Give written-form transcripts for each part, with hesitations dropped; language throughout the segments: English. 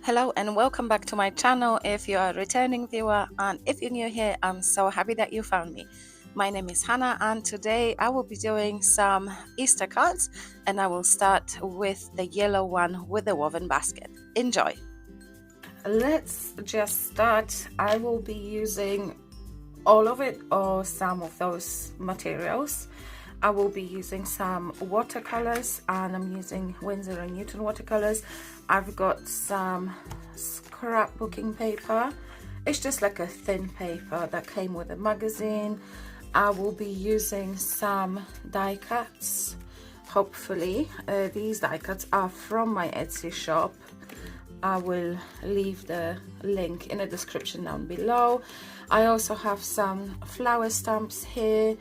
Hello and welcome back to my channel if you are a returning viewer, and if you're new here, I'm so happy that you found me. My name is Hannah and today I will be doing some Easter cards, and I will start with the yellow one with the woven basket. Enjoy! Let's just start. I will be using all of it or some of those materials. I will be using some watercolors, and I'm using Winsor & Newton watercolors. I've got some scrapbooking paper. It's just like a thin paper that came with a magazine. I will be using some die cuts. Hopefully these die cuts are from my Etsy shop. I will leave the link in the description down below. I also have some flower stamps here.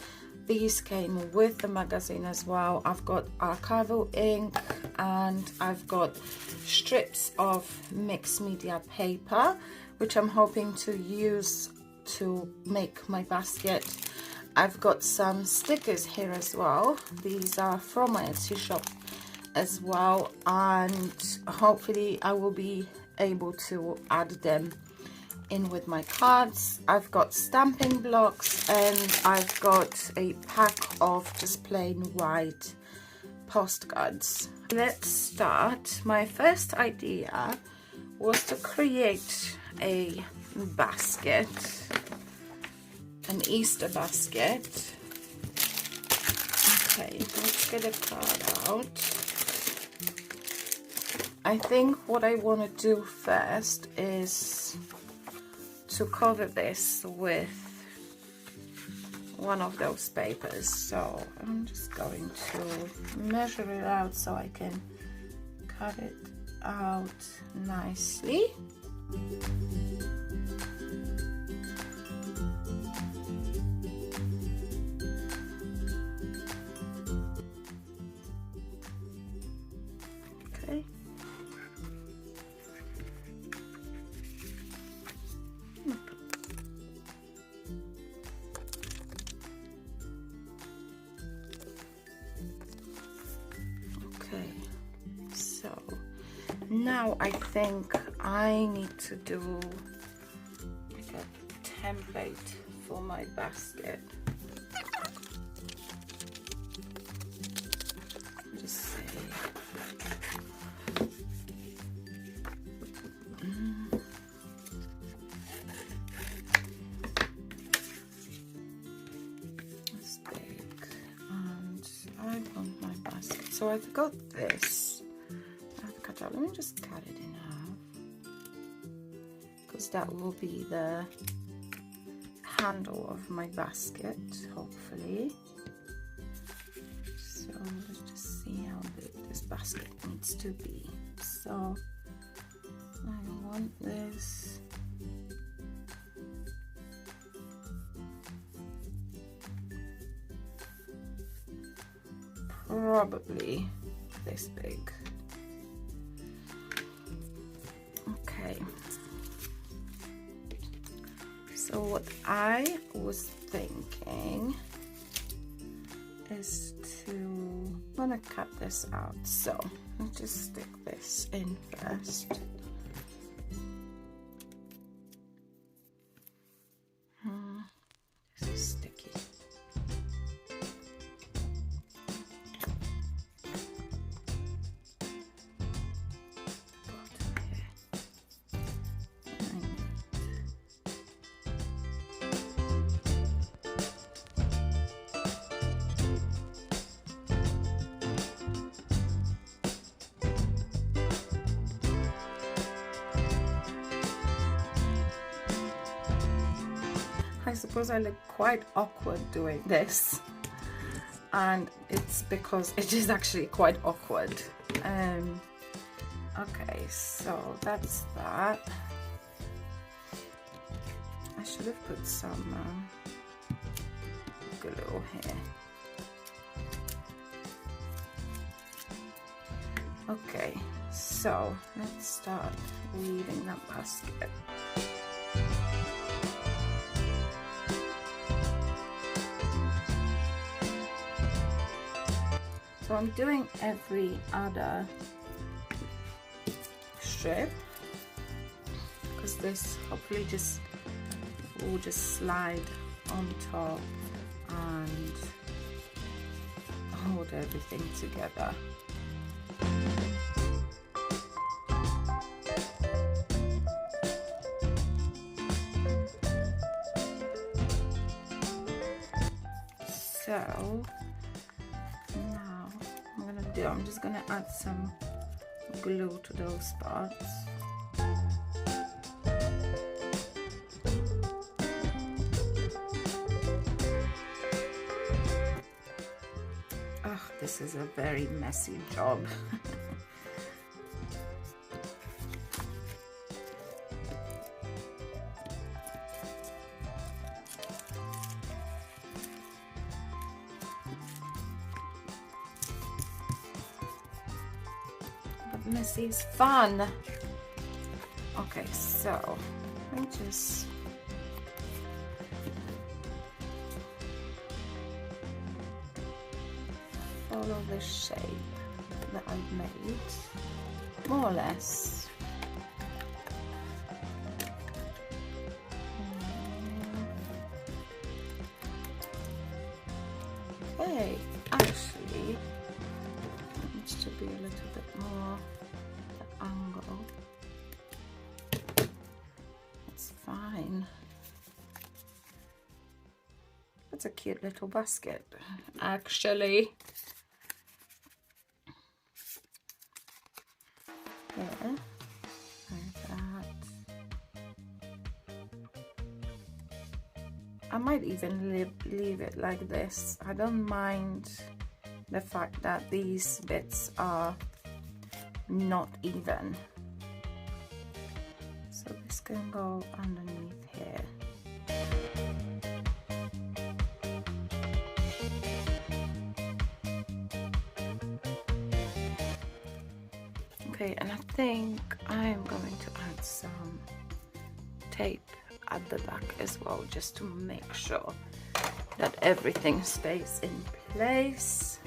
These came with the magazine as well. I've got Archival ink, and I've got strips of mixed media paper, which I'm hoping to use to make my basket. I've got some stickers here as well. These are from my Etsy shop as well, and hopefully I will be able to add them in with my cards. I've got stamping blocks, and I've got a pack of just plain white postcards. Let's start. My first idea was to create a basket, an Easter basket. Okay, let's get a card out. I think what I want to do first is to cover this with one of those papers. So I'm just going to measure it out so I can cut it out nicely. Okay. So now I think I need to do like a template for my basket. Just say it's big, and I want my basket. So I've got this. Let me just cut it in half, because that will be the handle of my basket, hopefully. So let's just see how big this basket needs to be. So I want this probably this big. So what I was thinking is I'm gonna cut this out. So let's just stick this in first. This is sticky. I suppose I look quite awkward doing this, and it's because it is actually quite awkward. Okay, so that's that. I should have put some glue here. Okay, so let's start weaving that basket. So I'm doing every other strip because this hopefully just will just slide on top and hold everything together. So now I'm just gonna add some glue to those spots. Oh, this is a very messy job. Messy is fun. Okay, so let me just follow the shape that I've made, more or less. Okay, actually, it needs to be a little bit more angle. It's fine. That's a cute little basket, actually. There, like that. I might even leave it like this. I don't mind the fact that these bits are not even, so this can go underneath here. Okay, and I think I'm going to add some tape at the back as well, just to make sure that everything stays in place.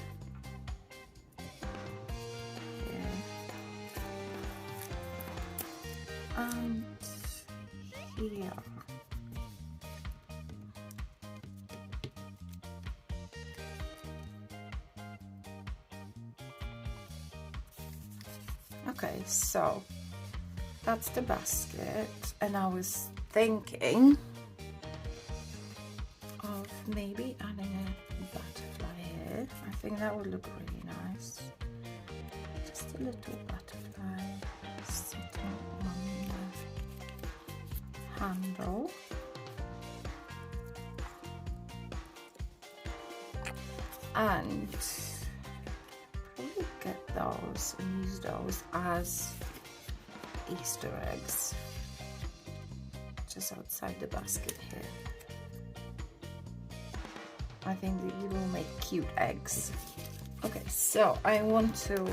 And here. Okay, so that's the basket, and I was thinking of maybe adding a butterfly here. I think that would look really nice. Just a little butterfly sitting on the handle. And probably get those and use those as Easter eggs just outside the basket here. I think these will make cute eggs. Okay, so I want to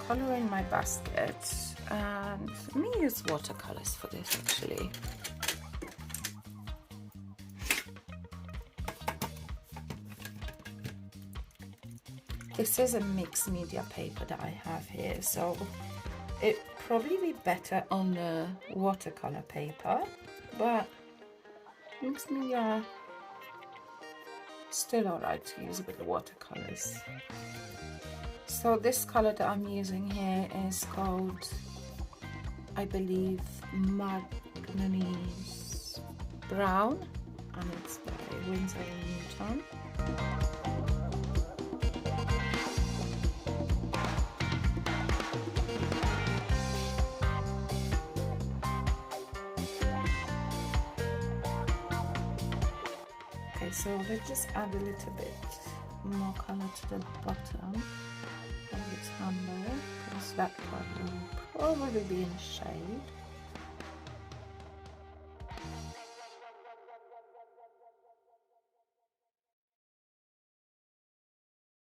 color in my basket, and let me use watercolors for this actually. This is a mixed media paper that I have here, so it'd probably be better on the watercolor paper, but mixed media still alright to use with the watercolors. So this color that I'm using here is called, I believe, Manganese Brown, and it's by Winsor & Newton. So let's just add a little bit more color to the bottom of this handle, because that part will probably be in shade.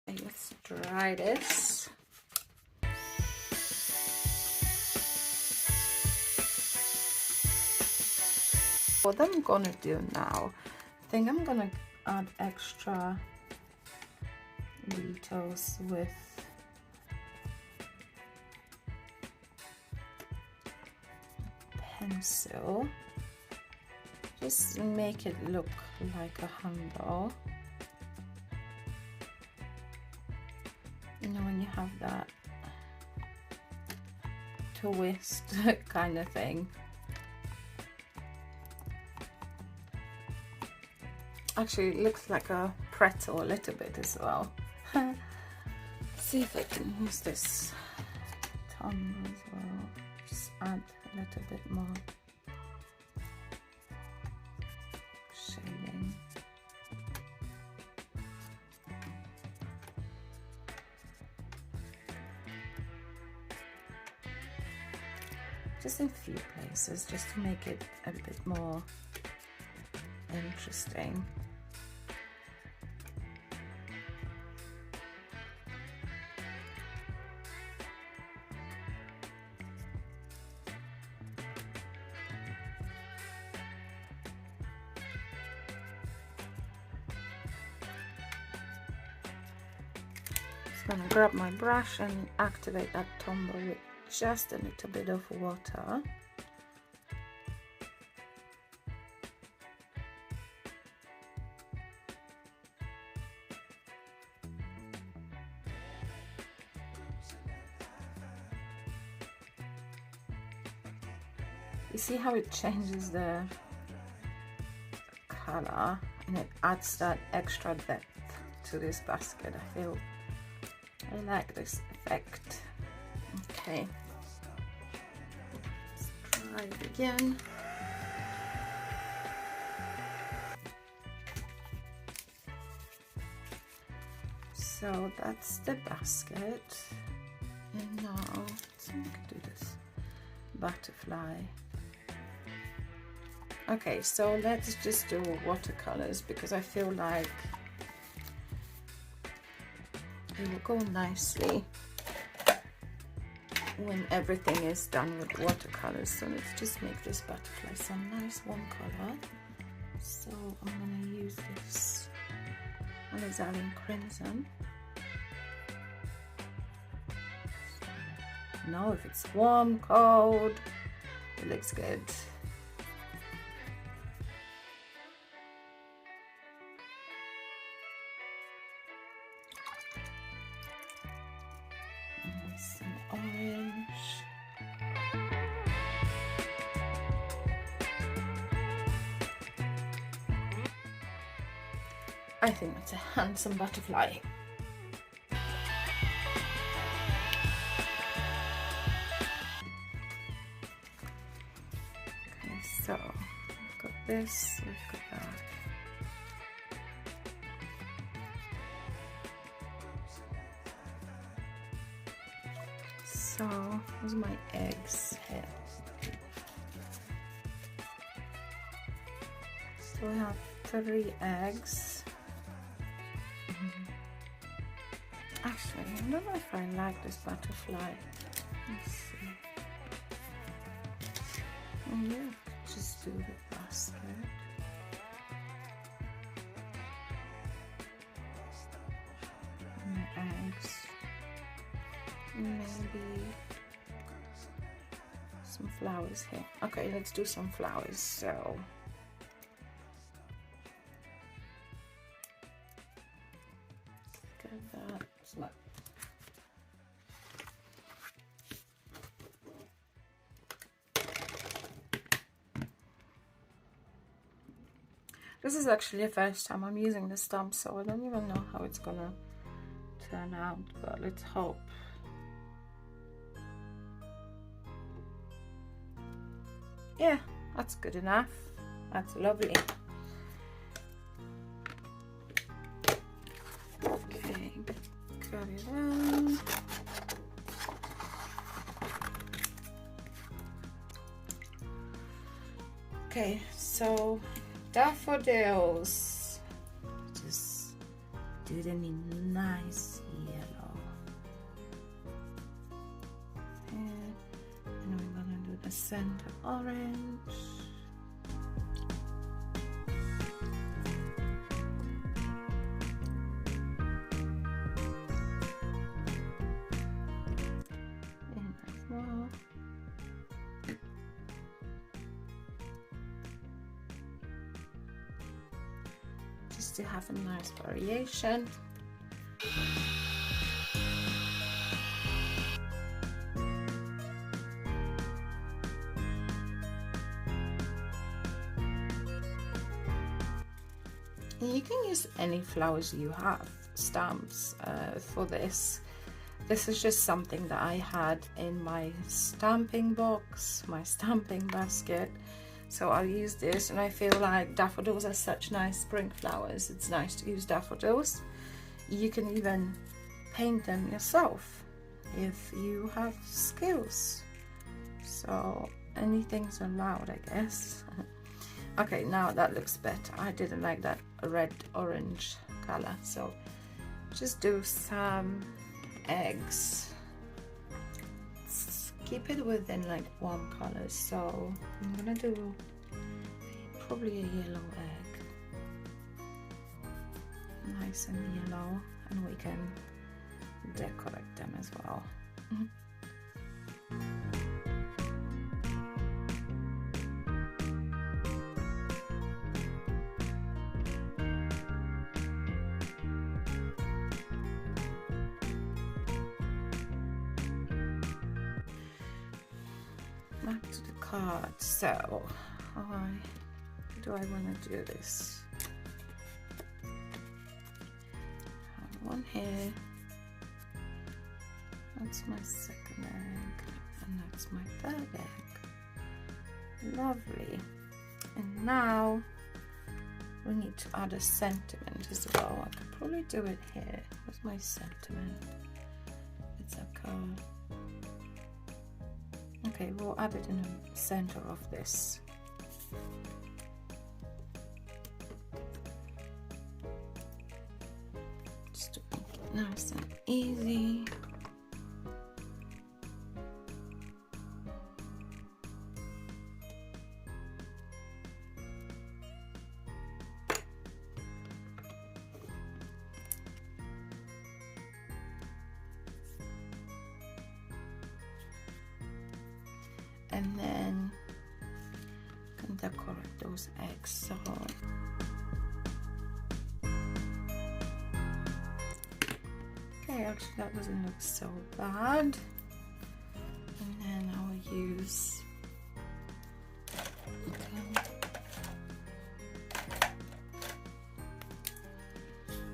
Okay, let's dry this. What I'm gonna do now, I think I'm gonna add extra details with pencil, just make it look like a handle. You know, when you have that twist kind of thing. Actually, it looks like a pretzel a little bit as well. See if I can use this tongue as well. Just add a little bit more shading. Just in a few places, just to make it a bit more interesting. I'm going to grab my brush and activate that tumble with just a little bit of water. You see how it changes the color and it adds that extra depth to this basket. I like this effect. Okay, let's try it again. So that's the basket, and now let's do this butterfly. Okay, so let's just do watercolors because I feel like it will go nicely when everything is done with watercolors. So let's just make this butterfly some nice warm color. So I'm going to use this alizarin crimson. Know if it's warm, cold, it looks good. Some orange. I think that's a handsome butterfly. Okay, so we've got this, we've got that. So, here's my eggs here. So we have 3 eggs. Actually, I don't know if I like this butterfly. Let's see. Oh yeah, just do the basket. And the eggs. Maybe some flowers here. Okay, let's do some flowers. So get that. Look. This is actually the first time I'm using the stump, so I don't even know how it's gonna turn out, but let's hope. Yeah, that's good enough. That's lovely. Okay, cut it out. Okay, so daffodils. Just do them in nice yellow. And we're gonna do the center orange. And as well. to have a nice variation. You can use any flowers you have, stamps for this. This is just something that I had in my stamping box, my stamping basket. So I'll use this, and I feel like daffodils are such nice spring flowers. It's nice to use daffodils. You can even paint them yourself if you have skills. So anything's allowed, I guess. Okay, now that looks better. I didn't like that red orange color, so just do some eggs. Keep it within like warm colors, so I'm gonna do probably a yellow egg, nice and yellow, and we can decorate them as well. Back to the card. So how do I want to do this? I have one here. That's my second egg, and that's my third egg. Lovely. And now we need to add a sentiment as well. I could probably do it here. What's my sentiment? It's a card. Okay, we'll add it in the center of this. Just to make it nice and easy. And then can decorate those eggs. So okay, actually that doesn't look so bad. And then I'll use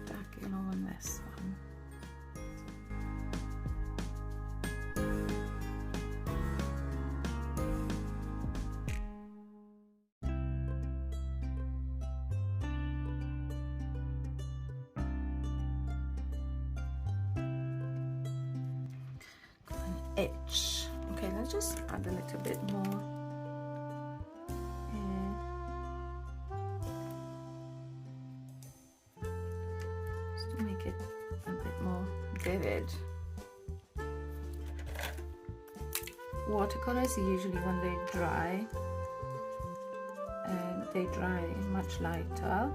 dark yellow on this one. Edge. Okay, let's just add a little bit more here. Just to make it a bit more vivid. Watercolors usually when they dry, they dry much lighter.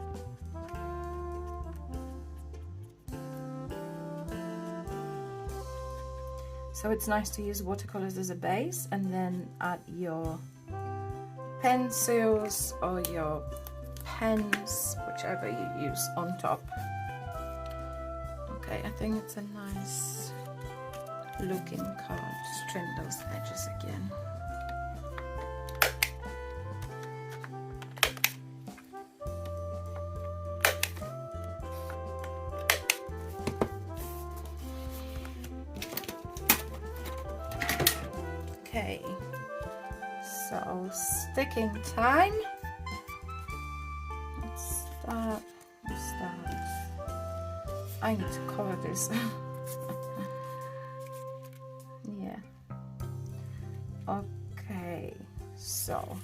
So it's nice to use watercolors as a base and then add your pencils or your pens, whichever you use, on top. Okay, I think it's a nice looking card. Just trim those edges again. Okay, so sticking time. Let's start. I need to cover this. Yeah. Okay, so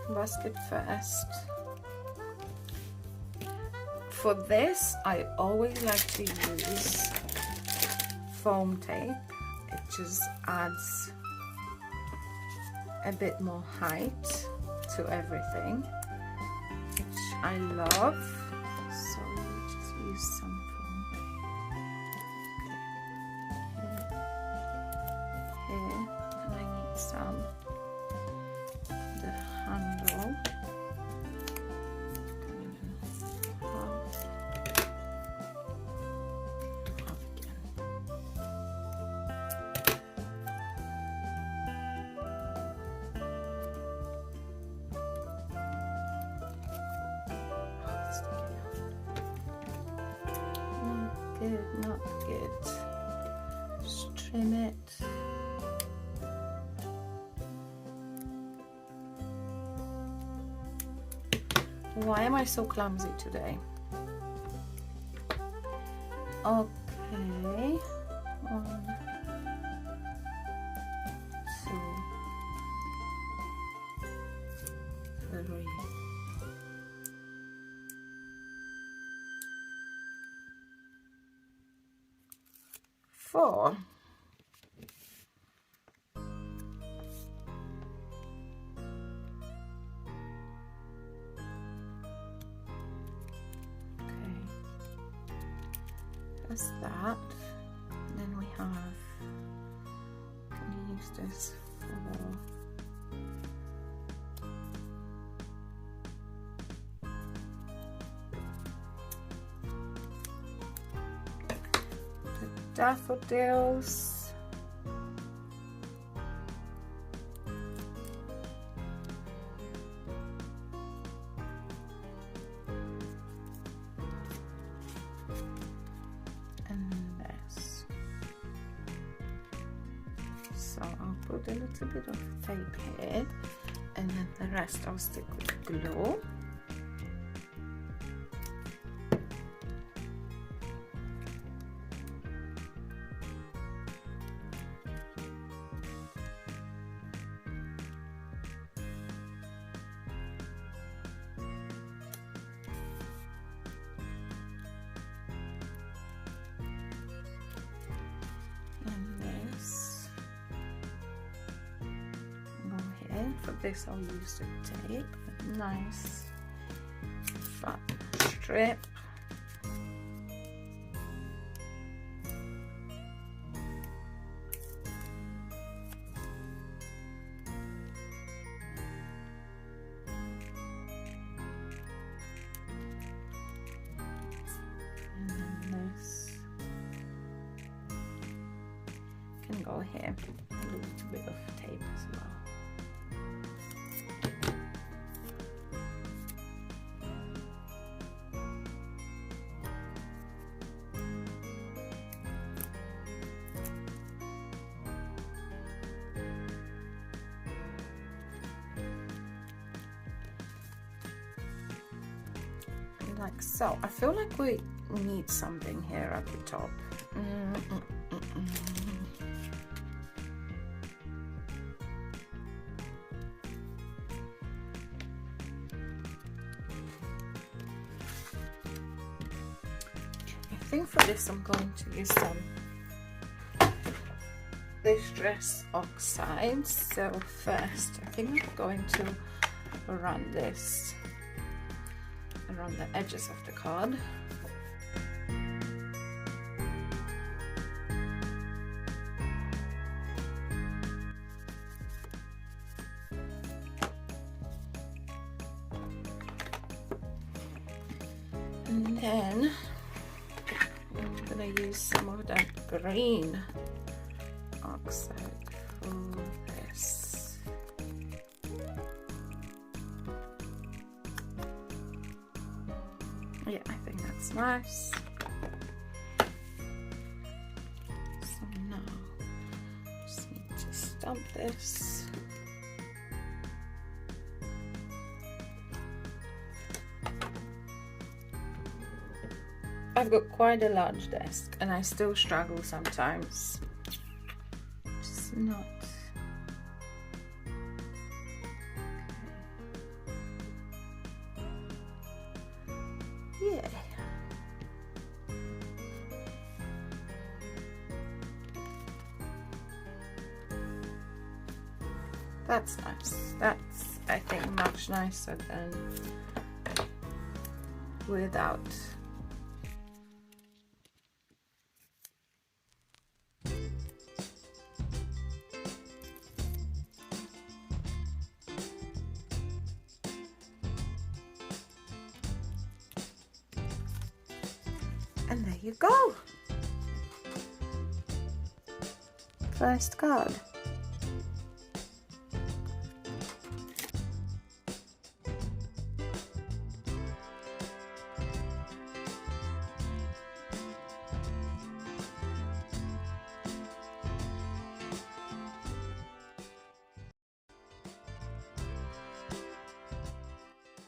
basket first. For this, I always like to use foam tape. It just adds a bit more height to everything, which I love. So we'll just use some foam. Okay. Here, and I need some the handle. good, not good. Just trim it. Why am I so clumsy today? Okay. 1, 2, 3. 4. That's that. And then we have, can you use this for the daffodils. So I'll put a little bit of tape here, and then the rest I'll stick with glue. For this I'll use the tape, a nice fat strip. And then this can go here, a little bit of tape as well. Like so. I feel like we need something here at the top. I think for this I'm going to use some Distress Oxide. So first I think I'm going to run this around the edges of the card. And then I'm gonna use some of that green oxide for this. Yeah, I think that's nice. So now just need to stamp this. I've got quite a large desk and I still struggle sometimes. Just not. Yeah. That's nice. That's, I think, much nicer than without. And there you go. First card.